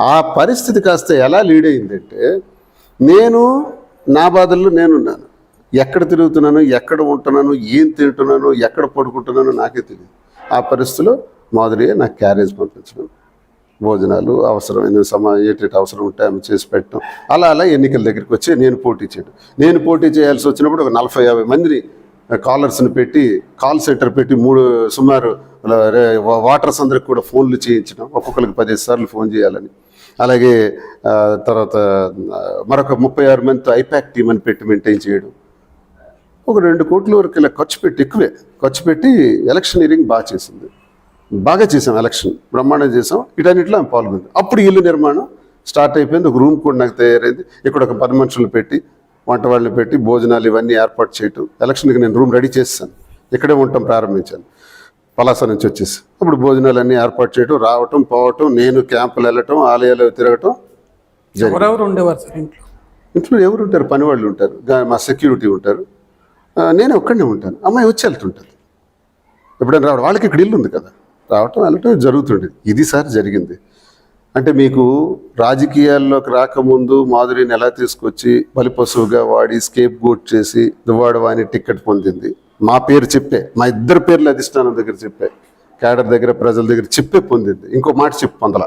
ఆ పరిస్థితి కాస్త ఎలా లీడ్ అయిందంటే, నేను నా బాధల్లో నేనున్నాను. ఎక్కడ తిరుగుతున్నాను, ఎక్కడ ఉంటున్నాను, ఏం తింటున్నాను, ఎక్కడ పడుకుంటున్నానో నాకే తెలియదు. ఆ పరిస్థితిలో మాధురియే నాకు క్యారేజ్ పంపించడం, భోజనాలు అవసరమైన ఏటేటి అవసరం ఉంటే ఆమె చేసి పెట్టడం, అలా అలా ఎన్నికల దగ్గరికి వచ్చి నేను పోటీ చేయడం. నేను పోటీ చేయాల్సి వచ్చినప్పుడు ఒక 40-50 మందిని కాలర్స్ని పెట్టి కాల్ సెంటర్ పెట్టి సుమారు వాటర్స్ అందరికి కూడా ఫోన్లు చేయించడం, ఒక్కొక్కరికి 15 సార్లు ఫోన్ చేయాలని. అలాగే తర్వాత మరొక 36 మందితో ఐపాక్ టీమ్ అని పెట్టి మెయింటైన్ చేయడం. ఒక 2 కోట్ల వరకు ఇలా ఎక్కువే ఖర్చు పెట్టి ఎలక్షనీరింగ్ బాగా చేసాం. ఎలక్షన్ బ్రహ్మాండం చేసాం. వీటన్నిటిలో ఆమె పాల్గొంది. అప్పుడు ఇల్లు నిర్మాణం స్టార్ట్ అయిపోయింది. ఒక రూమ్ కూడా నాకు తయారైంది. ఇక్కడ ఒక 10 మనుషులు పెట్టి, వంట వాళ్ళని పెట్టి, భోజనాలు ఇవన్నీ ఏర్పాటు చేయటం. ఎలక్షన్కి నేను రూమ్ రెడీ చేస్తాను. ఇక్కడే ఉండటం ప్రారంభించాను. పలాస నుంచి వచ్చేసి అప్పుడు భోజనాలు అన్నీ ఏర్పాటు చేయటం, రావటం, పోవటం, నేను క్యాంపులు వెళ్ళటం, ఆలయాలు తిరగటం. ఎవరెవరు ఉండేవారు సార్ ఇంట్లో? ఇంట్లో ఎవరు ఉంటారు? పని వాళ్ళు ఉంటారు, మా సెక్యూరిటీ ఉంటారు, నేను ఒక్కడనే ఉంటాను. అమ్మాయి వచ్చి వెళ్తుంటుంది ఎప్పుడైనా రావడం. వాళ్ళకి ఇక్కడ ఇల్లు ఉంది కదా, రావటం వెళ్ళటం జరుగుతుండేది. ఇది సార్ జరిగింది. అంటే మీకు రాజకీయాల్లోకి రాకముందు మాధురిని ఎలా తీసుకొచ్చి బలిపశువుగా వాడి స్కేప్ గోట్ చేసి దువ్వాడవాని టికెట్ పొందింది. మా పేరు చెప్పే, మా ఇద్దరు పేర్లు అధిష్టానం దగ్గర చెప్పే, క్యాడర్ దగ్గర, ప్రజల దగ్గర చెప్పే పొందింది. ఇంకో మాట చెప్పి పొందల.